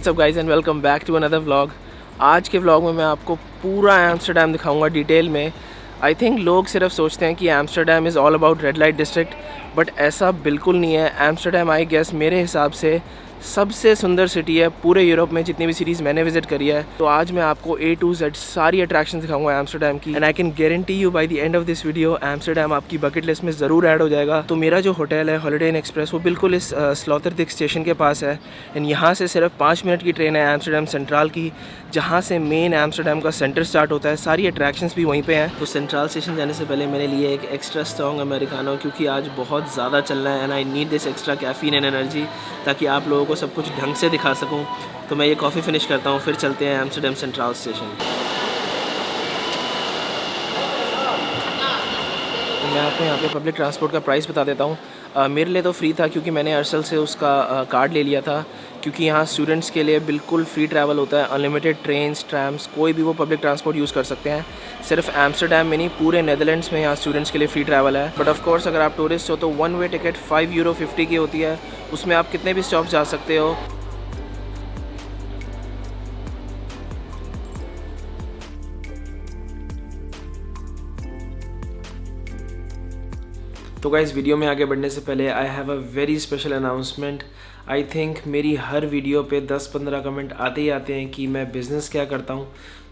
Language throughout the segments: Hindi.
What's up guys and welcome back to another vlog. आज के व्लॉग में मैं आपको पूरा एम्स्टर्डम दिखाऊंगा डिटेल में। आई थिंक लोग सिर्फ सोचते हैं कि Amsterdam is all about red light district, but ऐसा बिल्कुल नहीं है। एम्स्टर्डम आई गेस मेरे हिसाब से सबसे सुंदर सिटी है पूरे यूरोप में, जितनी भी सिटीज़ मैंने विजिट करी है। तो आज मैं आपको A to Z सारी अट्रैक्शन दिखाऊंगा एम्स्टर्डम की, and I can guarantee you by the end of this video Amsterdam आपकी बकेट लिस्ट में ज़रूर ऐड हो जाएगा। तो मेरा जो होटल है हॉलिडे इन एक्सप्रेस, वो बिल्कुल इस स्लॉटरडिक स्टेशन के पास है, एंड यहाँ से सिर्फ 5 मिनट की ट्रेन है एम्स्टर्डम सेंट्रल की, जहाँ से मेन एम्स्टर्डम का सेंटर स्टार्ट होता है। सारी अट्रैक्शंस भी वहीं पे हैं। तो सेंट्रल स्टेशन जाने से पहले मैंने लिए एक एक्स्ट्रा स्ट्रॉन्ग अमेरिकानो, क्योंकि आज बहुत ज़्यादा चल रहा है and I need this extra caffeine and energy, ताकि आप लोगों को सब कुछ ढंग से दिखा सकूं। तो मैं ये कॉफ़ी फिनिश करता हूँ, फिर चलते हैं एम्स्टर्डम सेंट्रल स्टेशन। मैं आपको यहाँ पे पब्लिक ट्रांसपोर्ट का प्राइस बता देता हूँ। मेरे लिए तो फ्री था, क्योंकि मैंने अर्सल से उसका कार्ड ले लिया था, क्योंकि यहाँ स्टूडेंट्स के लिए बिल्कुल फ्री ट्रैवल होता है। अनलिमिटेड ट्रेन्स, ट्रैम्स, कोई भी वो पब्लिक ट्रांसपोर्ट यूज़ कर सकते हैं। सिर्फ एम्स्टर्डम में नहीं, पूरे नेदरलैंड्स में यहाँ स्टूडेंट्स के लिए फ्री ट्रैवल है। बट ऑफ कोर्स अगर आप टूरिस्ट हो तो 1 वे टिकट €5.50 की होती है। उसमें आप कितने भी स्टॉप जा सकते हो। तो गाइस, वीडियो में आगे बढ़ने से पहले I have a very special announcement. I think मेरी हर वीडियो पे 10-15 कमेंट आते ही आते हैं कि मैं बिज़नेस क्या करता हूँ।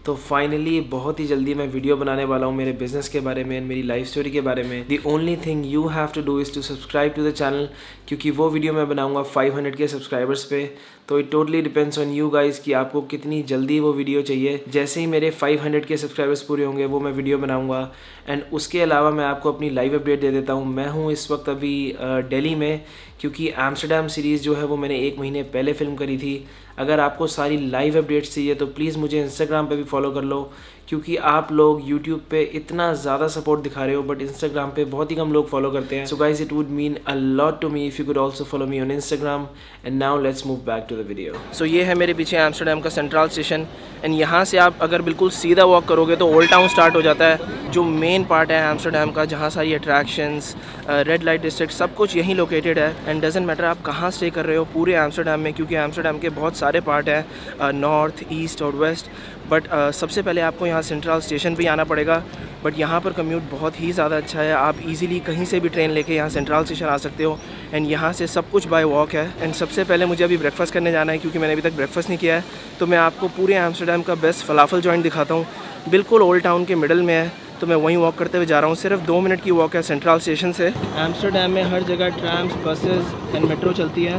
तो फाइनली बहुत ही जल्दी मैं वीडियो बनाने वाला हूँ मेरे बिज़नेस के बारे में, मेरी लाइफ स्टोरी के बारे में। The only thing you have to do is to subscribe to the channel, क्योंकि वो वीडियो मैं बनाऊँगा 500 के सब्सक्राइबर्स पे। तो it totally depends on you guys कि आपको कितनी जल्दी वो वीडियो चाहिए। जैसे ही मेरे 500 के सब्सक्राइबर्स पूरे होंगे वो मैं वीडियो बनाऊँगा। एंड उसके अलावा मैं आपको अपनी लाइव अपडेट दे देता हूँ। मैं हूँ इस वक्त अभी दिल्ली में, क्योंकि एम्स्टर्डम सीरीज़ जो है वो मैंने 1 महीने पहले फ़िल्म करी थी। अगर आपको सारी लाइव अपडेट्स चाहिए तो प्लीज़ मुझे इंस्टाग्राम पे भी फॉलो कर लो, क्योंकि आप लोग यूट्यूब पे इतना ज़्यादा सपोर्ट दिखा रहे हो बट इंस्टाग्राम पे बहुत ही कम लोग फॉलो करते हैं। So guys, it would mean a lot to me if you could also follow me on Instagram. And now let's move back to the video. So ये है मेरे पीछे एम्स्टर्डम का सेंट्रल स्टेशन, एंड यहाँ से आप अगर बिल्कुल सीधा वॉक करोगे तो ओल्ड टाउन स्टार्ट हो जाता है, जो मेन पार्ट है एम्स्टर्डम का, जहाँ सारी अट्रैक्शंस, रेड लाइट डिस्ट्रिक्ट, सब कुछ यहीं लोकेटेड है। एंड डजेंट मैटर आप कहाँ स्टे कर रहे हो पूरे एम्स्टर्डम में, क्योंकि एम्स्टर्डम के बहुत सारे पार्ट हैं, नॉर्थ, ईस्ट और वेस्ट। बट सबसे पहले आपको यहाँ सेंट्रल स्टेशन पे आना पड़ेगा। बट यहाँ पर कम्यूट बहुत ही ज़्यादा अच्छा है। आप इजीली कहीं से भी ट्रेन लेके यहाँ सेंट्रल स्टेशन आ सकते हो, एंड यहाँ से सब कुछ बाय वॉक है। एंड सबसे पहले मुझे अभी ब्रेकफास्ट करने जाना है, क्योंकि मैंने अभी तक ब्रेकफास्ट नहीं किया है। तो मैं आपको पूरे एम्स्टर्डम का बेस्ट फलाफल जॉइंट दिखाता हूँ, बिल्कुल ओल्ड टाउन के मिडल में है। तो मैं वहीं वॉक करते हुए जा रहा हूँ। सिर्फ 2 मिनट की वॉक है सेंट्रल स्टेशन से। एम्स्टर्डम में हर जगह ट्रैम्स, बसेस एंड मेट्रो चलती है,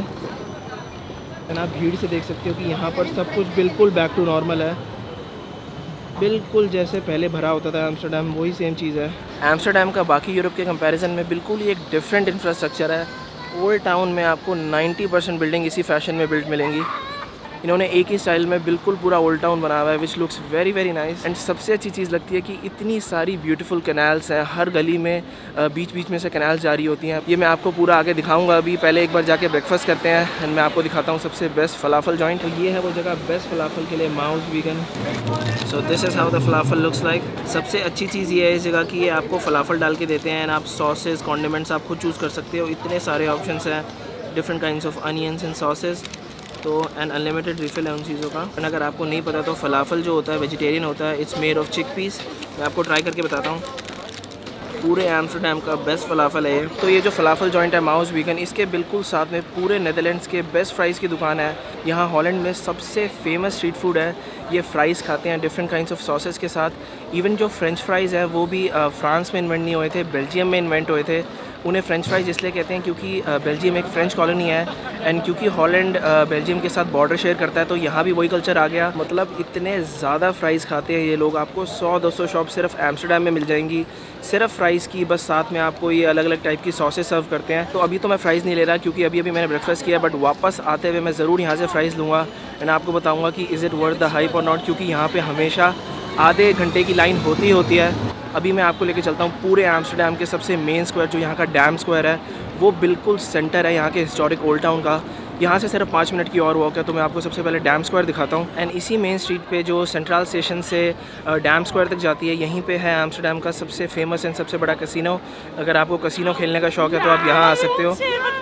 एंड आप भीड़ से देख सकते हो कि यहाँ पर सब कुछ बिल्कुल बैक टू नॉर्मल है। बिल्कुल जैसे पहले भरा होता था एम्स्टर्डम, वही सेम चीज़ है। एम्स्टर्डम का बाकी यूरोप के कंपैरिजन में बिल्कुल ही एक डिफरेंट इंफ्रास्ट्रक्चर है। ओल्ड टाउन में आपको 90% बिल्डिंग इसी फैशन में बिल्ड मिलेंगी। इन्होंने एक ही स्टाइल में बिल्कुल पूरा ओल्ड टाउन बनाया हुआ है, which looks very very nice. And सबसे अच्छी चीज़ लगती है कि इतनी सारी ब्यूटीफुल कैनाल्स हैं, हर गली में बीच बीच में से कैनाल्स जारी होती हैं। ये मैं आपको पूरा आगे दिखाऊंगा। अभी पहले एक बार जाके ब्रेकफास्ट करते हैं, एंड मैं आपको दिखाता हूँ सबसे बेस्ट फलाफल जॉइंट। तो ये है वो जगह बेस्ट फलाफल के लिए, mouse vegan. So this is how the falafel looks like. सबसे अच्छी चीज़ ये है इस जगह की, ये आपको फलाफल डाल के देते हैं, एंड आप सॉसेज, कॉन्डिमेंट्स आप खुद चूज़ कर सकते हो। इतने सारे ऑप्शन हैं, different kinds of onions and sausage. तो एंड अनलिमिटेड रिफ़िल है उन चीज़ों का। एंड अगर आपको नहीं पता तो फलाफल जो होता है वेजिटेरियन होता है, इट्स मेड ऑफ चिकपीस। मैं आपको ट्राई करके बताता हूँ। पूरे एम्स्टर्डम का बेस्ट फलाफल है ये। तो ये जो फलाफल जॉइंट है माउस वीगन, इसके बिल्कुल साथ में पूरे नेदरलैंड्स के बेस्ट फ्राइज़ की दुकान है। यहाँ हॉलैंड में सबसे फेमस स्ट्रीट फूड है। ये फ्राइज़ खाते हैं डिफरेंट काइंड्स ऑफ सॉसेस के साथ। इवन जो फ्रेंच फ्राइज़ हैं वो भी फ्रांस में इन्वेंट नहीं हुए थे, बेल्जियम में इन्वेंट हुए थे। उन्हें फ्रेंच फ्राइज़ इसलिए कहते हैं क्योंकि बेल्जियम एक फ़्रेंच कॉलोनी है, एंड क्योंकि हॉलैंड बेल्जियम के साथ बॉर्डर शेयर करता है, तो यहाँ भी वही कल्चर आ गया। मतलब इतने ज़्यादा फ्राइज़ खाते हैं ये लोग। आपको 100-200 शॉप सिर्फ एम्स्टर्डम में मिल जाएंगी, सिर्फ फ्राइज़ की। बस साथ में आपको ये अलग अलग टाइप की सॉसेस सर्व करते हैं। तो अभी तो मैं फ़्राइज़ नहीं ले रहा, क्योंकि अभी मैंने ब्रेकफास्ट किया, बट वापस आते हुए मैं ज़रूर यहाँ से फ़्राइज़ लूँगा, एंड आपको बताऊँगा कि is it worth the hype और नॉट, क्योंकि यहाँ पर हमेशा आधे घंटे की लाइन होती है। अभी मैं आपको लेके चलता हूँ पूरे एम्स्टर्डम के सबसे मेन स्क्वायर, जो यहाँ का डैम स्क्वायर है। वो बिल्कुल सेंटर है यहाँ के हिस्टोरिक ओल्ड टाउन का। यहाँ से सिर्फ 5 मिनट की और वॉक है। तो मैं आपको सबसे पहले डैम स्क्वायर दिखाता हूँ। एंड इसी मेन स्ट्रीट पे जो सेंट्रल स्टेशन से डैम स्क्वायर तक जाती है, यहीं पे है एम्स्टर्डम का सबसे फेमस एंड सबसे बड़ा कैसीनो। अगर आपको कैसीनो खेलने का शौक़ है तो आप यहाँ आ सकते हो।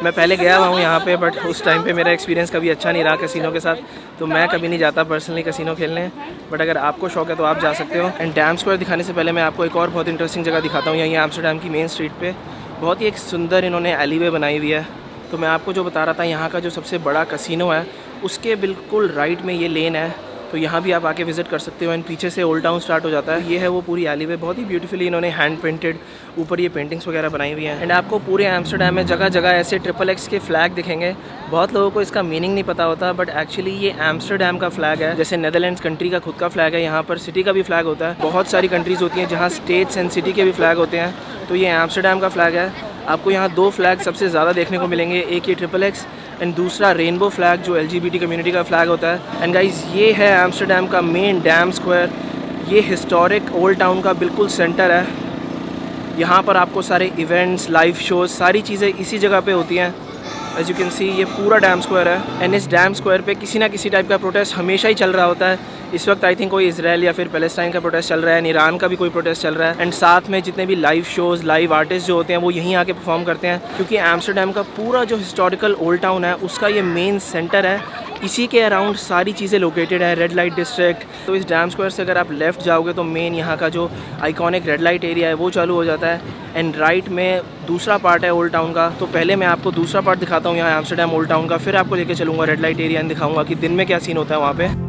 मैं पहले गया हुआ हूँ यहाँ पे, बट उस टाइम पे मेरा एक्सपीरियंस कभी अच्छा नहीं रहा कैसीनो के साथ, तो मैं कभी नहीं जाता पर्सनली कैसीनो खेलने। बट अगर आपको शौक़ है तो आप जा सकते हो। एंड डैम स्क्वायर दिखाने से पहले मैं आपको एक और बहुत इंटरेस्टिंग जगह दिखाता हूँ। यहीं एम्स्टर्डम की मेन स्ट्रीट पे बहुत ही एक सुंदर इन्होंने एलीवे बनाई हुई है। तो मैं आपको जो बता रहा था, यहाँ का जो सबसे बड़ा कैसीनो है उसके बिल्कुल राइट में ये लेन है। तो यहाँ भी आप आके विज़िट कर सकते हो। एंड पीछे से ओल्ड टाउन स्टार्ट हो जाता है। ये है वो पूरी एलीवे, बहुत ही ब्यूटीफुली इन्होंने हैंड पेंटेड ऊपर ये पेंटिंग्स वगैरह बनाई हुई हैं। एंड आपको पूरे एम्स्टर्डम में जगह जगह ऐसे XXX के फ्लैग दिखेंगे। बहुत लोगों को इसका मीनिंग नहीं पता होता, बट एक्चुअली ये एम्स्टर्डम का फ्लैग है। जैसे नेदरलैंड्स कंट्री का खुद का फ्लैग है, यहाँ पर सिटी का भी फ्लैग होता है। बहुत सारी कंट्रीज़ होती हैं जहाँ स्टेट्स एंड सिटी के भी फ्लैग होते हैं, तो ये एम्स्टर्डम का फ्लैग है। आपको यहाँ 2 फ्लैग सबसे ज़्यादा देखने को मिलेंगे, एक ये XXX एंड दूसरा रेनबो फ्लैग जो LGBT कम्युनिटी का फ्लैग होता है। एंड गाइस, ये है एम्स्टर्डम का मेन डैम स्क्वायर। ये हिस्टोरिक ओल्ड टाउन का बिल्कुल सेंटर है। यहाँ पर आपको सारे इवेंट्स, लाइव शोज़, सारी चीज़ें इसी जगह पे होती हैं। एज यू कैन सी, ये पूरा डैम स्क्वायर है। एंड इस डैम स्क्वायर पे किसी ना किसी टाइप का प्रोटेस्ट हमेशा ही चल रहा होता है। इस वक्त आई थिंक कोई इसराइल या फिर पैलेस्टाइन का प्रोटेस्ट चल रहा है, ईरान का भी कोई प्रोटेस्ट चल रहा है। एंड साथ में जितने भी लाइव शोज़, लाइव आर्टिस्ट जो होते हैं वो यहीं आके परफॉर्म करते हैं, क्योंकि एम्स्टर्डम का पूरा जो हिस्टोरिकल ओल्ड टाउन है उसका ये मेन सेंटर है। इसी के अराउंड सारी चीज़ें लोकेटेड है, रेड लाइट डिस्ट्रिक्ट। तो इस डैम स्क्वायर से अगर आप लेफ़्ट जाओगे तो मेन यहाँ का जो आइकॉनिक रेड लाइट एरिया है वो चालू हो जाता है। एंड राइट में दूसरा पार्ट है ओल्ड टाउन का। तो पहले मैं आपको दूसरा पार्ट दिखाता हूँ यहाँ एम्स्टर्डम ओल्ड टाउन का, फिर आपको लेके चलूँगा रेड लाइट एरिया एंड दिखाऊँगा कि दिन में क्या सीन होता है वहाँ पे।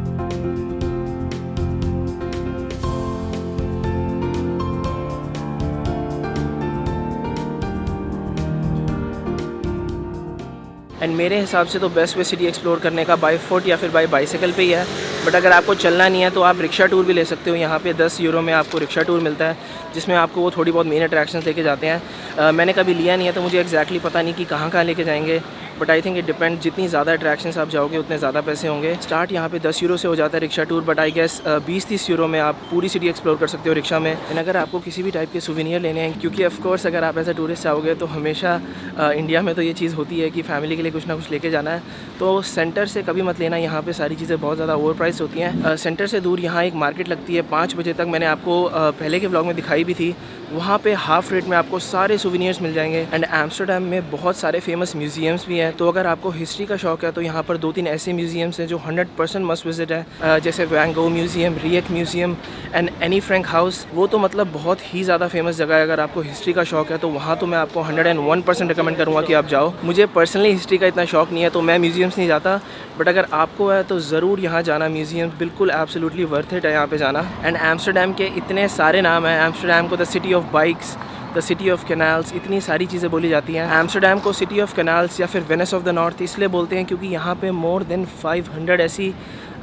एंड मेरे हिसाब से तो बेस्ट वे सिटी एक्सप्लोर करने का बाई फुट या फिर बाई बाइसाइकिल पे ही है। बट अगर आपको चलना नहीं है तो आप रिक्शा टूर भी ले सकते हो। यहाँ पे 10 यूरो में आपको रिक्शा टूर मिलता है, जिसमें आपको वो थोड़ी बहुत मेन अट्रैक्शंस लेके जाते हैं। मैंने कभी लिया नहीं है तो मुझे एग्जैक्टली पता नहीं कि कहाँ लेके जाएंगे, but I think it depend. जितनी ज़्यादा अट्रैक्शंस आप जाओगे उतने ज़्यादा पैसे होंगे। स्टार्ट यहाँ पे 10 यूरो से हो जाता है rickshaw tour, but I guess 20-30 euro में आप पूरी सिटी एक्सप्लोर कर सकते हो रिक्शा में। एंड अगर आपको किसी भी टाइप के सुवेनियर लेने हैं, क्योंकि ऑफ कोर्स अगर आप एज अ टूरिस्ट आओगे तो हमेशा इंडिया में तो ये चीज़ होती है कि फैमिली के लिए कुछ ना कुछ लेके जाना है, तो सेंटर से कभी मत लेना। यहाँ पे सारी चीज़ें बहुत ज़्यादा ओवर प्राइस होती हैं। सेंटर से दूर यहाँ एक मार्केट लगती है 5 बजे तक, मैंने आपको पहले के व्लॉग में दिखाई भी थी। वहाँ पे हाफ रेट में आपको सारे सुवेनियर्स मिल जाएंगे। एंड एम्स्टर्डम में बहुत सारे फेमस म्यूजियम्स भी हैं, तो अगर आपको हिस्ट्री का शौक है तो यहाँ पर 2-3 ऐसे म्यूजियम्स हैं जो 100% मस्ट विजिट है। जैसे Van Gogh museum, Rijksmuseum and Anne Frank house. वो तो मतलब बहुत ही ज़्यादा फेमस जगह है। अगर आपको हिस्ट्री का शौक है तो वहाँ तो मैं आपको 101% रिकमेंड करूँगा कि आप जाओ। मुझे पर्सनली हिस्ट्री का इतना शौक नहीं है तो मैं म्यूजियम्स नहीं जाता, बट अगर आपको है तो ज़रूर यहाँ जाना। म्यूजियम बिल्कुल एब्सोल्युटली वर्थ इट है यहाँ पे जाना। एंड एम्स्टर्डम के इतने सारे नाम हैं। एम्स्टर्डम को the city of bikes, the city of canals, इतनी सारी चीज़ें बोली जाती हैं। एम्स्टर्डम को सिटी ऑफ कैनाल्स या फिर वेनिस ऑफ द नॉर्थ इसलिए बोलते हैं क्योंकि यहाँ पे मोर देन 500 ऐसी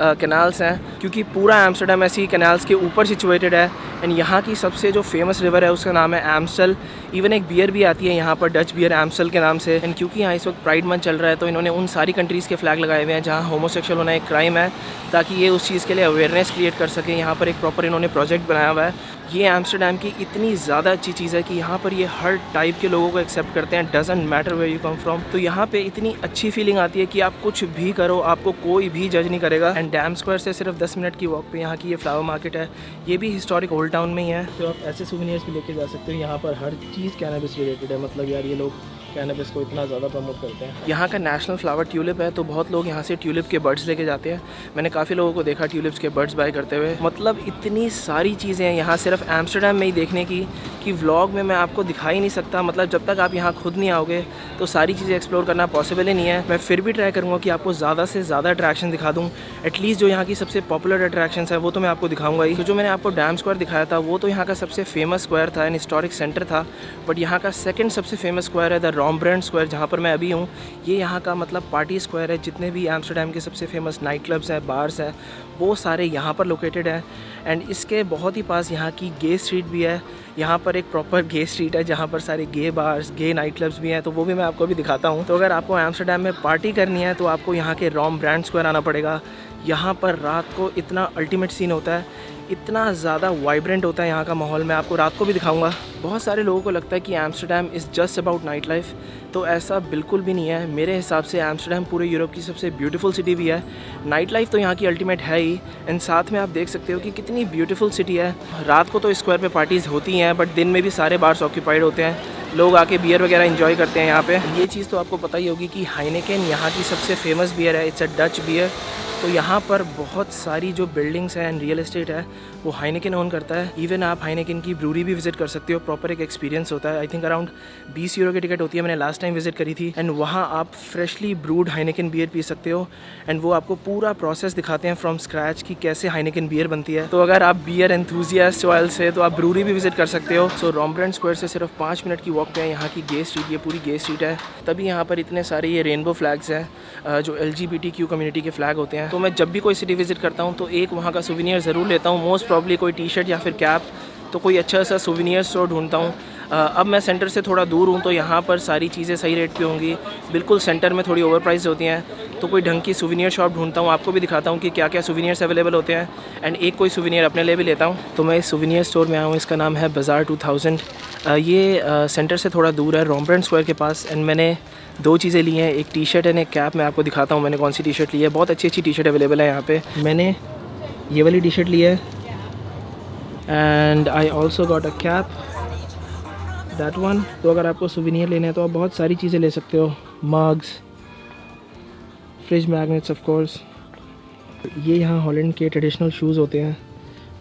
कैनाल्स हैं, क्योंकि पूरा एम्स्टर्डम ऐसी कैनाल्स के ऊपर सिचुएटेड है। एंड यहाँ की सबसे जो फेमस रिवर है उसका नाम है एम्स्टल। इवन एक बियर भी आती है यहाँ पर, डच बियर एम्स्टल के नाम से। एंड क्योंकि यहाँ इस वक्त प्राइड मंथ चल रहा है तो इन्होंने उन सारी कंट्रीज़ के फ्लैग लगाए हुए हैं जहाँ होमोसेक्सुअल होना एक क्राइम है, ताकि ये उस चीज़ के लिए अवेयरनेस क्रिएट कर सकें। यहाँ पर एक प्रॉपर इन्होंने प्रोजेक्ट बनाया हुआ है। ये एम्स्टर्डम की इतनी ज़्यादा अच्छी चीज़ है कि यहाँ पर ये हर टाइप के लोगों को एक्सेप्ट करते हैं, doesn't matter where you come from. तो यहाँ पे इतनी अच्छी फीलिंग आती है कि आप कुछ भी करो, आपको कोई भी जज नहीं करेगा। एंड डैम स्क्वायर से सिर्फ 10 मिनट की वॉक पे यहाँ की ये फ्लावर मार्केट है। ये भी हिस्टोरिक ओल्ड टाउन में ही है, तो आप ऐसे सुवेनियर्स भी लेके जा सकते हो। यहाँ पर हर चीज़ कैनबिस रिलेटेड है। मतलब यार, ये लोग कैनबिस को इतना ज़्यादा प्रमोट करते हैं। यहाँ का नेशनल फ्लावर ट्यूलिप है, तो बहुत लोग यहाँ से ट्यूलिप के बर्ड्स लेके जाते हैं। मैंने काफ़ी लोगों को देखा ट्यूलिप्स के बर्ड्स बाय करते हुए। मतलब इतनी सारी चीज़ें हैं यहाँ सिर्फ एम्स्टर्डम में ही देखने की कि व्लॉग में मैं आपको दिखा ही नहीं सकता। मतलब जब तक आप यहाँ खुद नहीं आओगे तो सारी चीज़ें एक्सप्लोर करना पॉसिबल ही नहीं है। मैं फिर भी ट्राई करूँगा कि आपको ज़्यादा से ज़्यादा अट्रैक्शन दिखा दूँ। एटलीस्ट जो यहाँ की सबसे पॉपुलर अट्रैक्शंस है वो तो मैं आपको दिखाऊंगा ही। तो जो मैंने आपको डैम स्क्वायर दिखाया था वो तो यहाँ का सबसे फेमस स्क्वायर था, एंड हिस्टोरिक सेंटर था। बट यहाँ का सेकंड सबसे फेमस स्क्वायर है द रॉम्ब्रेंड स्क्वायर, जहाँ पर मैं अभी हूँ। ये यहाँ का मतलब पार्टी स्क्वायर है। जितने भी एम्स्टर्डम के सबसे फेमस नाइट क्लब्स हैं, बार्स हैं, वो सारे यहाँ पर लोकेटेड है। एंड इसके बहुत ही पास यहाँ की गे स्ट्रीट भी है। यहाँ पर एक प्रॉपर गे स्ट्रीट है जहाँ पर सारे गे बार्स, गे नाइट क्लब्स भी हैं, तो वो भी मैं आपको अभी दिखाता हूँ। तो अगर आपको एम्स्टर्डम में पार्टी करनी है तो आपको यहाँ के रॉम्ब्रेंड स्क्वायर आना पड़ेगा। यहाँ पर रात को इतना अल्टीमेट सीन होता है। इतना ज़्यादा वाइब्रेंट होता है यहाँ का माहौल। मैं आपको रात को भी दिखाऊंगा। बहुत सारे लोगों को लगता है कि Amsterdam is just about night life, तो ऐसा बिल्कुल भी नहीं है। मेरे हिसाब से एम्स्टर्डम पूरे यूरोप की सबसे ब्यूटीफुल सिटी भी है। नाइट लाइफ तो यहाँ की अल्टीमेट है ही, एंड साथ में आप देख सकते हो कि कितनी ब्यूटीफुल सिटी है। रात को तो स्क्वायर पे पार्टीज़ होती हैं, बट दिन में भी सारे बार्स ऑक्यूपाइड होते हैं। लोग आके बियर वगैरह एंजॉय करते हैं यहाँ पे। ये चीज़ तो आपको पता ही होगी कि हाइनेकेन यहाँ की सबसे फेमस बियर है। It's a Dutch beer. तो यहाँ पर बहुत सारी जो बिल्डिंग्स हैं एंड रियल एस्टेट है वो हाइनेकेन ओन करता है। इवन आप हाइनेकेन की ब्रूरी भी विजिट कर सकते हो। प्रॉपर एक एक्सपीरियंस होता है। आई थिंक अराउंड 20 यूरो की टिकट होती है। मैंने लास्ट टाइम विजिट करी थी, एंड वहाँ आप फ्रेशली ब्रूड हाइनेकेन बियर पी सकते हो। एंड वो आपको पूरा प्रोसेस दिखाते हैं फ्रॉम स्क्रैच कि कैसे हाइनेकेन बियर बनती है। तो अगर आप बियर एंथुजियास्ट ऑयल से, तो आप ब्रूरी भी विजिट कर सकते हो। सो रॉम्ब्रेंड स्क्वायर से सिर्फ 5 मिनट की वॉक पे है यहाँ की गे स्ट्रीट। ये पूरी गे स्ट्रीट है। तभी यहाँ पर इतने सारे ये रेनबो फ्लैग्स हैं जो LGBTQ कम्युनिटी के फ्लैग होते हैं। तो मैं जब भी कोई सिटी विजिट करता हूँ तो एक वहाँ का सुविनियर ज़रूर लेता हूँ। मोस्ट प्रॉब्ली कोई टी-शर्ट या फिर कैप, तो कोई अच्छा सा सुविनियर स्टोर ढूंढता हूँ। अब मैं सेंटर से थोड़ा दूर हूँ, तो यहाँ पर सारी चीज़ें सही रेट पे होंगी। बिल्कुल सेंटर में थोड़ी ओवर प्राइस होती हैं, तो कोई ढंग की सुविनियर शॉप ढूंढता हूँ। आपको भी दिखाता हूँ कि क्या क्या सुविनियर्स अवेलेबल होते हैं, एंड एक कोई सुविनियर अपने लिए भी लेता हूँ। तो मैं इस सुविनियर स्टोर में आया हूँ। इसका नाम है बाज़ार 2000। ये सेंटर से थोड़ा दूर है, रॉम्ब्रेंड स्क्वायर के पास। एंड मैंने 2 चीज़ें ली हैं, एक टी-शर्ट एंड एक कैप। मैं आपको दिखाता हूँ मैंने कौन सी टी-शर्ट ली है। बहुत अच्छी अच्छी टी-शर्ट अवेलेबल है यहाँ पे। मैंने ये वाली टी-शर्ट ली है, and I also got a cap, that one. तो अगर आपको सुविनियर लेना है तो आप बहुत सारी चीज़ें ले सकते हो। Mugs, fridge magnets of course. ये यहाँ हॉलैंड के ट्रेडिशनल शूज़ होते हैं।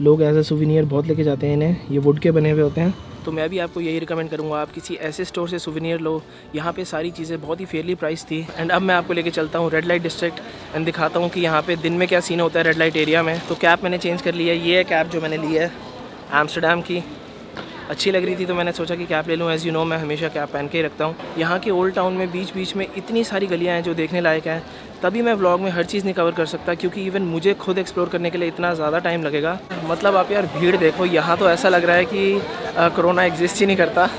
लोग एज अ सुविनियर बहुत लेके जाते हैं इन्हें। ये वुड के बने हुए होते हैं। तो मैं भी आपको यही रिकमेंड करूँगा, आप किसी ऐसे स्टोर से सुविनियर लो। यहाँ पे सारी चीज़ें बहुत ही फेयरली प्राइस थी। एंड अब मैं आपको लेके चलता हूँ रेड लाइट डिस्ट्रिक्ट एंड दिखाता हूँ कि यहाँ पे दिन में क्या सीन होता है रेड लाइट एरिया में। तो कैप मैंने चेंज कर लिया है। ये है कैप जो मैंने ली है एम्स्टर्डम की। अच्छी लग रही थी तो मैंने सोचा कि कैप ले लूँ। एज़ यू नो मैं हमेशा कैप पहन के ही रखता हूँ। यहाँ के ओल्ड टाउन में बीच बीच में इतनी सारी गलियाँ हैं जो देखने लायक हैं। तभी मैं व्लॉग में हर चीज़ नहीं कवर कर सकता, क्योंकि इवन मुझे खुद एक्सप्लोर करने के लिए इतना ज़्यादा टाइम लगेगा। मतलब आप यार भीड़ देखो, यहाँ तो ऐसा लग रहा है कि कोरोना एग्जिस्ट ही नहीं करता।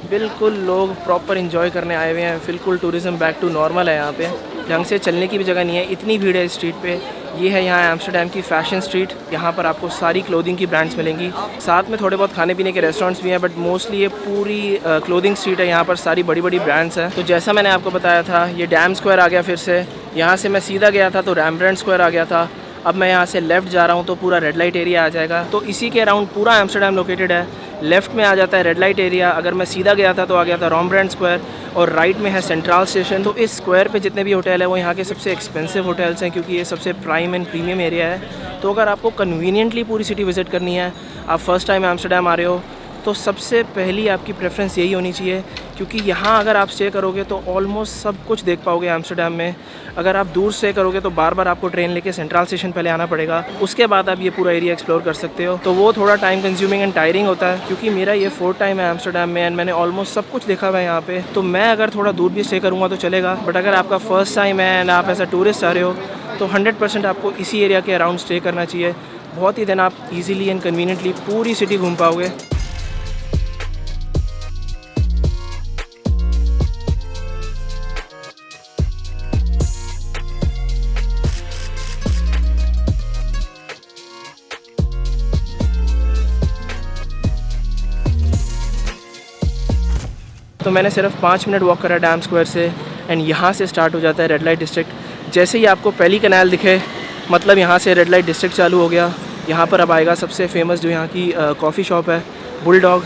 बिल्कुल लोग प्रॉपर इन्जॉय करने आए हुए हैं। बिल्कुल टूरिज़्म बैक टू नॉर्मल है यहाँ पे। ढंग से चलने की भी जगह नहीं है, इतनी भीड़ है इस स्ट्रीट पे। ये है यहाँ एम्स्टर्डम की फ़ैशन स्ट्रीट। यहाँ पर आपको सारी क्लोथिंग की ब्रांड्स मिलेंगी, साथ में थोड़े बहुत खाने पीने के रेस्टोरेंट्स भी हैं, बट मोस्टली ये पूरी क्लोथिंग स्ट्रीट है। यहाँ पर सारी बड़ी बड़ी ब्रांड्स हैं। तो जैसा मैंने आपको बताया था, ये डैम स्क्वायर आ गया फिर से। यहाँ से मैं सीधा गया था तो रॉम्ब्रेंड स्क्वायर आ गया था। अब मैं यहाँ से लेफ़्ट जा रहा हूँ तो पूरा रेड लाइट एरिया आ जाएगा। तो इसी के अराउंड पूरा एम्स्टर्डम लोकेटेड है। लेफ़्ट में आ जाता है रेड लाइट एरिया। अगर मैं सीधा गया था तो आ गया था रॉम्ब्रेंड स्क्वायर, और राइट में है सेंट्रल स्टेशन। तो इस स्क्वायर पे जितने भी होटल है वो यहाँ के सबसे एक्सपेंसिव होटल्स हैं, क्योंकि ये सबसे प्राइम एंड प्रीमियम एरिया है। तो अगर आपको कन्वीनियंटली पूरी सिटी विज़िट करनी है, आप फर्स्ट टाइम एम्स्टर्डम आ रहे हो, तो सबसे पहली आपकी प्रेफरेंस यही होनी चाहिए, क्योंकि यहाँ अगर आप स्टे करोगे तो ऑलमोस्ट सब कुछ देख पाओगे एम्स्टर्डम में। अगर आप दूर स्टे करोगे तो बार बार आपको ट्रेन लेके सेंट्रल स्टेशन पहले आना पड़ेगा, उसके बाद आप ये पूरा एरिया एक्सप्लोर कर सकते हो। तो वो थोड़ा टाइम कंज्यूमिंग एंड टायरिंग होता है, क्योंकि मेरा ये 4th टाइम है एम्स्टर्डम में एंड मैंने ऑलमोस्ट सब कुछ देखा हुआ है यहाँ पे। तो मैं अगर थोड़ा दूर भी स्टे करूँगा तो चलेगा, बट अगर आपका फर्स्ट टाइम है एंड आप एज अ टूरिस्ट आ रहे हो तो 100% आपको इसी एरिया के अराउंड स्टे करना चाहिए। बहुत ही दिन आप ईजिली एंड कन्वीनियंटली पूरी सिटी घूम पाओगे। तो मैंने सिर्फ 5 मिनट वॉक करा डैम स्क्वायर से, एंड यहाँ से स्टार्ट हो जाता है रेड लाइट डिस्ट्रिक्ट। जैसे ही आपको पहली कैनाल दिखे, मतलब यहाँ से रेड लाइट डिस्ट्रिक्ट चालू हो गया। यहाँ पर अब आएगा सबसे फेमस जो यहाँ की कॉफ़ी शॉप है, बुलडॉग,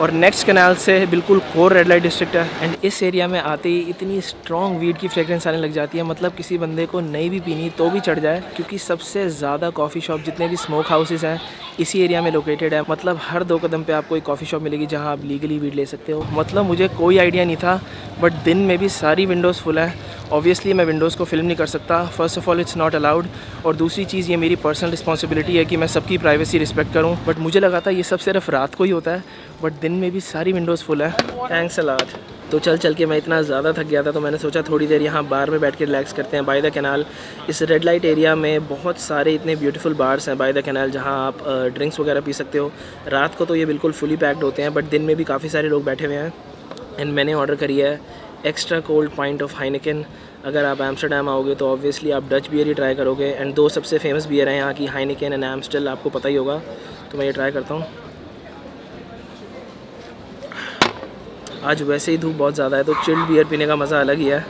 और नेक्स्ट कैनाल से बिल्कुल कोर रेड लाइट डिस्ट्रिक्ट है। एंड इस एरिया में आते ही इतनी स्ट्रॉन्ग वीड की फ्रेगरेंस आने लग जाती है, मतलब किसी बंदे को नहीं भी पीनी तो भी चढ़ जाए, क्योंकि सबसे ज़्यादा कॉफ़ी शॉप जितने भी स्मोक हाउसेस हैं इसी एरिया में लोकेटेड है। मतलब हर 2 कदम पे आपको एक कॉफ़ी शॉप मिलेगी जहाँ आप लीगली वीड ले सकते हो। मतलब मुझे कोई आइडिया नहीं था, बट दिन में भी सारी विंडोज़ फुल है। ऑब्वियसली मैं विंडोज़ को फिल्म नहीं कर सकता, first of all it's not allowed, और दूसरी चीज़ ये मेरी पर्सनल रिस्पॉन्सिबिलिटी है कि मैं सबकी प्राइवेसी रिस्पेक्ट करूँ। बट मुझे लगा था ये सब सिर्फ रात को ही होता है, बट दिन में भी सारी विंडोज़ फुल है। Thanks a lot. तो चल के मैं इतना ज़्यादा थक गया था, तो मैंने सोचा थोड़ी देर यहाँ बार में बैठ के रिलैक्स करते हैं बाय द कैनाल। इस रेड लाइट एरिया में बहुत सारे इतने ब्यूटीफुल बार्स हैं बाय द कैनाल, जहाँ आप ड्रिंक्स वगैरह पी सकते हो। रात को तो ये बिल्कुल फुली पैक्ड होते हैं, बट दिन में भी काफ़ी सारे लोग बैठे हुए हैं। एंड मैंने ऑर्डर करी है एक्स्ट्रा कोल्ड पाइंट ऑफ हाइनेकेन। अगर आप एम्स्टर्डम आओगे तो ऑब्वियसली आप डच बियर ही ट्राई करोगे। एंड दो सबसे फेमस बियर हैं यहाँ की, हाइनिकेन एंड एम्स्टल, आपको पता ही होगा। तो मैं ये ट्राई करता हूँ। आज वैसे ही धूप बहुत ज़्यादा है तो चिल्ड बियर पीने का मज़ा अलग ही है।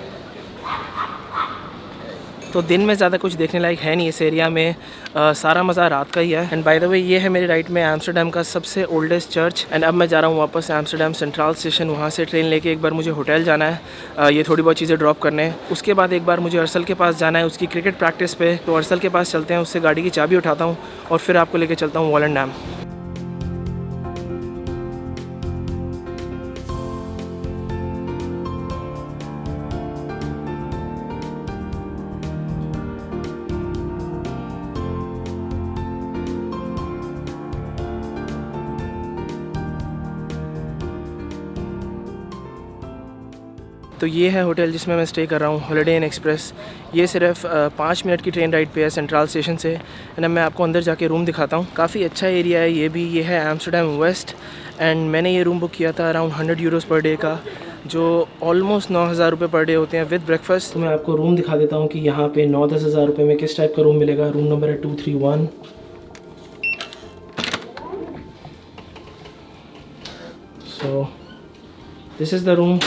तो दिन में ज़्यादा कुछ देखने लायक है नहीं इस एरिया में, सारा मज़ा रात का ही है। एंड बाय द वे ये है मेरे राइट में एम्स्टर्डम का सबसे ओल्डेस्ट चर्च। एंड अब मैं जा रहा हूँ वापस एम्स्टर्डम सेंट्रल स्टेशन, वहाँ से ट्रेन लेके एक बार मुझे होटल जाना है, ये थोड़ी बहुत चीज़ें ड्रॉप करने हैं। उसके बाद एक बार मुझे अर्सल के पास जाना है उसकी क्रिकेट प्रैक्टिस पे। तो अर्सल के पास चलते हैं, उससे गाड़ी की चाबी उठाता हूँ और फिर आपको लेके चलता हूँ वॉलेंडम। तो ये है होटल जिसमें मैं स्टे कर रहा हूँ, हॉलिडे इन एक्सप्रेस। ये सिर्फ 5 मिनट की ट्रेन राइड पे है सेंट्रल स्टेशन से। एंड अब मैं आपको अंदर जाके रूम दिखाता हूँ। काफ़ी अच्छा एरिया है ये भी। ये है एम्स्टर्डम वेस्ट एंड मैंने ये रूम बुक किया था अराउंड 100 यूरोज़ पर डे का, जो ऑलमोस्ट 9,000 रुपये पर डे होते हैं विद ब्रेकफास्ट। तो मैं आपको रूम दिखा देता हूँ कि यहाँ पे 9-10 हज़ार रुपये में किस टाइप का रूम मिलेगा। रूम नंबर है 231। So this is the room.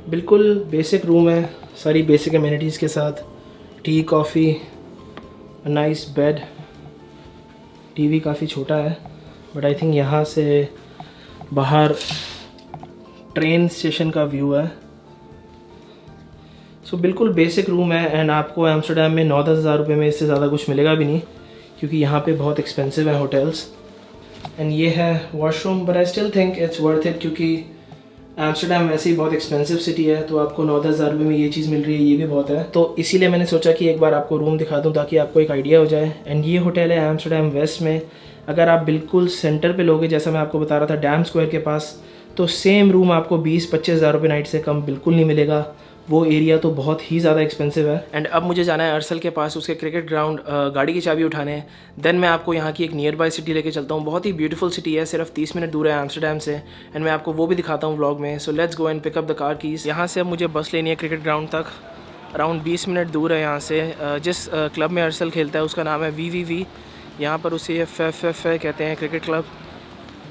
बिल्कुल बेसिक रूम है, सारी बेसिक एमिनिटीज़ के साथ। T, coffee, nice bed. TV काफ़ी छोटा है बट आई थिंक यहाँ से बाहर ट्रेन स्टेशन का व्यू है। सो बिल्कुल बेसिक रूम है। एंड आपको एम्स्टर्डम में 9-10 हज़ार रुपये में इससे ज़्यादा कुछ मिलेगा भी नहीं, क्योंकि यहाँ पे बहुत एक्सपेंसिव है होटल्स। एंड ये है washroom, but I still think it's worth it, क्योंकि एम्स्टर्डम वैसे ही बहुत एक्सपेंसिव सिटी है। तो आपको 9-10 हज़ार रुपये में ये चीज़ मिल रही है, ये भी बहुत है। तो इसीलिए मैंने सोचा कि एक बार आपको रूम दिखा दूं ताकि आपको एक आइडिया हो जाए। एंड ये होटल है एम्स्टर्डम वेस्ट में। अगर आप बिल्कुल सेंटर पे लोगे, जैसा मैं आपको बता रहा था डैम स्क्वायर के पास, तो सेम रूम आपको 20-25 हज़ार रुपये नाइट से कम बिल्कुल नहीं मिलेगा। वो एरिया तो बहुत ही ज़्यादा एक्सपेंसिव है। एंड अब मुझे जाना है अर्सल के पास, उसके क्रिकेट ग्राउंड, गाड़ी की चाबी उठाने। देन मैं आपको यहाँ की एक नियर बाय सिटी लेके चलता हूँ। बहुत ही ब्यूटीफुल सिटी है, सिर्फ 30 मिनट दूर है एम्स्टर्डम से। एंड मैं आपको वो भी दिखाता हूँ व्लॉग में। So let's go and pick up the car keys. यहाँ से अब मुझे बस लेनी है क्रिकेट ग्राउंड तक, अराउंड 20 मिनट दूर है यहाँ से। जिस क्लब में अर्सल खेलता है उसका नाम है VVV। यहाँ पर उसे FF कहते हैं, क्रिकेट क्लब।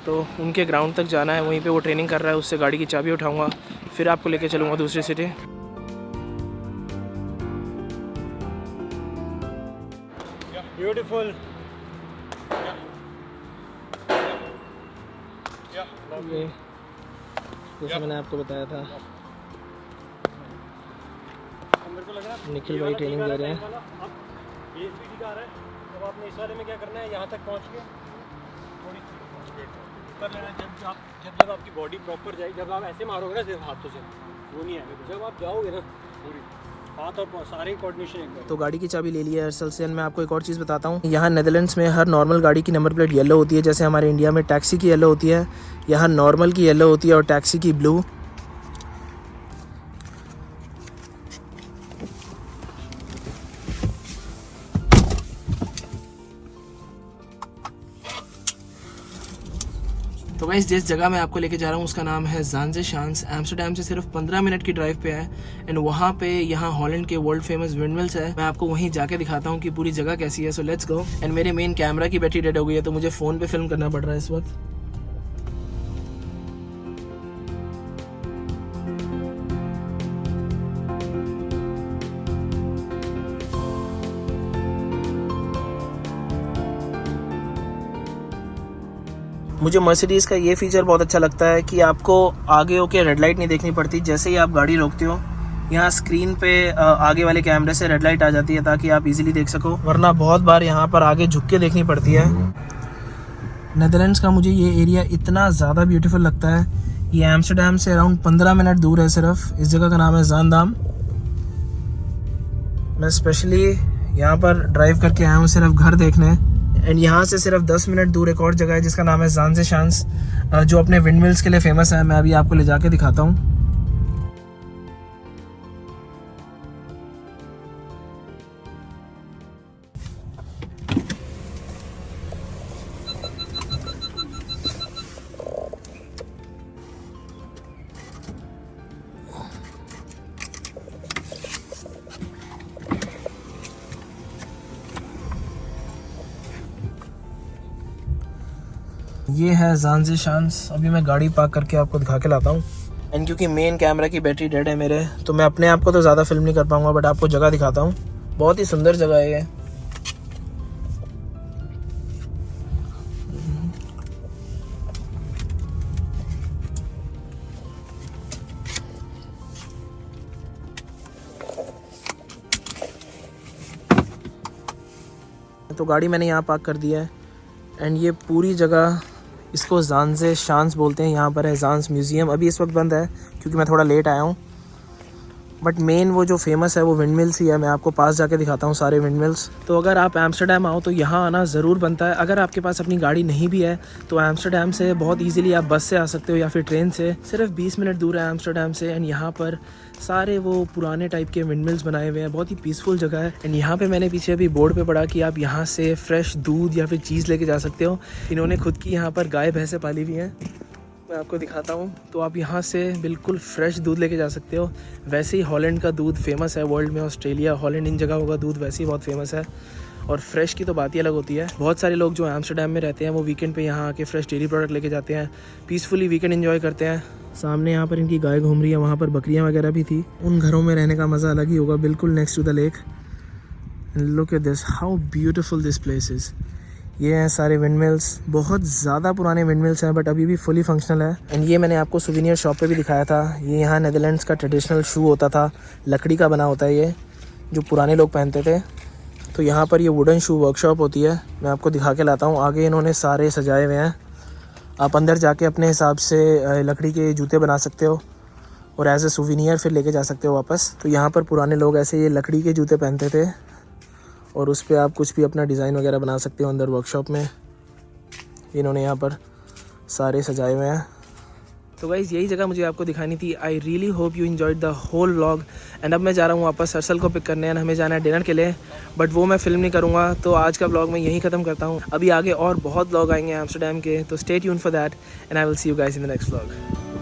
तो उनके ग्राउंड तक जाना है, वहीं पे वो ट्रेनिंग कर रहा है। उससे गाड़ी की चाबी उठाऊंगा, फिर आपको लेके चलूँगा दूसरी सिटी। Beautiful. ये जैसे मैंने आपको बताया था, निखिल भाई ट्रेनिंग दे रहे हैं। ये स्पीड का आ रहा है। अब आपने इस वाले में क्या करना है, यहाँ तक पहुँच के थोड़ी कर लेना। जब आपकी बॉडी प्रॉपर जाएगी, जब आप ऐसे मारोगे ना सिर्फ हाथों से, वो नहीं आएगा। जब आप जाओगे ना पूरी हाथ और सारे कोऑर्डिनेशन एक बार। तो गाड़ी की चाबी ले लिया है अर्सल से। मैं आपको एक और चीज़ बताता हूँ, यहाँ नेदरलैंड्स में हर नॉर्मल गाड़ी की नंबर प्लेट येलो होती है। जैसे हमारे इंडिया में टैक्सी की येलो होती है, यहाँ नॉर्मल की येलो होती है और टैक्सी की ब्लू। तो गाइस जिस जगह मैं आपको लेके जा रहा हूँ उसका नाम है ज़ांजे शांस। एम्स्टर्डम से सिर्फ 15 मिनट की ड्राइव पे है। एंड वहाँ पे यहाँ हॉलैंड के वर्ल्ड फेमस विंडमिल्स है। मैं आपको वहीं जाके दिखाता हूँ कि पूरी जगह कैसी है। सो लेट्स गो। एंड मेरे मेन कैमरा की बैटरी डेड हो गई है, तो मुझे फ़ोन पे फिल्म करना पड़ रहा है इस वक्त। मुझे मर्सिडीज़ का ये फीचर बहुत अच्छा लगता है कि आपको आगे होके रेड लाइट नहीं देखनी पड़ती। जैसे ही आप गाड़ी रोकते हो, यहाँ स्क्रीन पे आगे वाले कैमरे से रेड लाइट आ जाती है ताकि आप इजीली देख सको, वरना बहुत बार यहाँ पर आगे झुक के देखनी पड़ती है। नेदरलैंड्स का मुझे ये एरिया इतना ज़्यादा ब्यूटीफुल लगता है। ये एम्स्टर्डम से अराउंड 15 मिनट दूर है सिर्फ। इस जगह का नाम है ज़ांदाम। मैं स्पेशली यहाँ पर ड्राइव करके आया हूँ सिर्फ घर देखने। एंड यहाँ से सिर्फ 10 मिनट दूर एक और जगह है जिसका नाम है ज़ांजे शांस, जो अपने विंडमिल्स के लिए फेमस है। मैं अभी आपको ले जाके दिखाता हूँ। ये है ज़ांज़े शांस। अभी मैं गाड़ी पार्क करके आपको दिखा के लाता हूँ। एंड क्योंकि मेन कैमरा की बैटरी डेड है मेरे, तो मैं अपने आप को तो ज़्यादा फिल्म नहीं कर पाऊँगा, बट आपको जगह दिखाता हूँ। बहुत ही सुंदर जगह है ये। तो गाड़ी मैंने यहाँ पार्क कर दिया है। एंड ये पूरी जगह, इसको ज़ांज़े शांस बोलते हैं। यहाँ पर है ज़ांज़ म्यूज़ियम। अभी इस वक्त बंद है क्योंकि मैं थोड़ा लेट आया हूँ, बट मेन वो जो फेमस है वो विंड मिल्स ही है। मैं आपको पास जाके दिखाता हूँ सारे विंड मिल्स। तो अगर आप एम्स्टर्डम आओ तो यहाँ आना ज़रूर बनता है। अगर आपके पास अपनी गाड़ी नहीं भी है तो एम्स्टर्डम से बहुत इजीली आप बस से आ सकते हो या फिर ट्रेन से। सिर्फ 20 मिनट दूर है एम्स्टर्डम से। एंड यहाँ पर सारे वो पुराने टाइप के विंड मिल्स बनाए हुए हैं। बहुत ही पीसफुल जगह है। एंड यहाँ पे मैंने पीछे अभी बोर्ड पे पढ़ा कि आप यहाँ से फ्रेश दूध या फिर चीज़ लेके जा सकते हो। इन्होंने खुद की यहाँ पर गाय भैंसें पाली हुई हैं, मैं आपको दिखाता हूँ। तो आप यहाँ से बिल्कुल फ्रेश दूध लेके जा सकते हो। वैसे ही हॉलैंड का दूध फेमस है वर्ल्ड में। ऑस्ट्रेलिया, हॉलैंड, इन जगहों का दूध वैसे ही बहुत फेमस है। और फ्रेश की तो बात ही अलग होती है। बहुत सारे लोग जो एम्स्टर्डम में रहते हैं वो वीकेंड पे यहाँ आके फ्रेश डेयरी प्रोडक्ट लेके जाते हैं, पीसफुली वीकेंड एंजॉय करते हैं। सामने यहाँ पर इनकी गाय घूम रही है, वहाँ पर बकरियाँ वगैरह भी थी। उन घरों में रहने का मज़ा अलग ही होगा, बिल्कुल next to the lake. Look at this, how beautiful this place is. ये हैं सारे विंड मिल्स। बहुत ज़्यादा पुराने विंड मिल्स हैं बट अभी भी फुली फंक्शनल है। एंड ये मैंने आपको सुवेनियर शॉप पे भी दिखाया था। ये यहाँ नेदरलैंड्स का ट्रेडिशनल शू होता था, लकड़ी का बना होता है ये, जो पुराने लोग पहनते थे। तो यहाँ पर ये वुडन शू वर्कशॉप होती है। मैं आपको दिखा के लाता हूँ। आगे इन्होंने सारे सजाए हुए हैं। आप अंदर जाके अपने हिसाब से लकड़ी के जूते बना सकते हो और एज ए सुवेनियर फिर लेके जा सकते हो वापस। तो यहाँ पर पुराने लोग ऐसे ये लकड़ी के जूते पहनते थे और उस पर आप कुछ भी अपना डिज़ाइन वगैरह बना सकते हो अंदर वर्कशॉप में। इन्होंने यहाँ पर सारे सजाए हुए हैं। तो गाइज़ यही जगह मुझे आपको दिखानी थी। I really hope you enjoyed the whole vlog. एंड अब मैं जा रहा हूँ वापस सरसल को पिक करने। एंड हमें जाना है डिनर के लिए, बट वो मैं फिल्म नहीं करूँगा। तो आज का व्लॉग मैं यहीं ख़त्म करता हूँ। अभी आगे और बहुत व्लॉग आएंगे एम्स्टर्डम के, तो stay tuned for that and I will see you guys in the next vlog.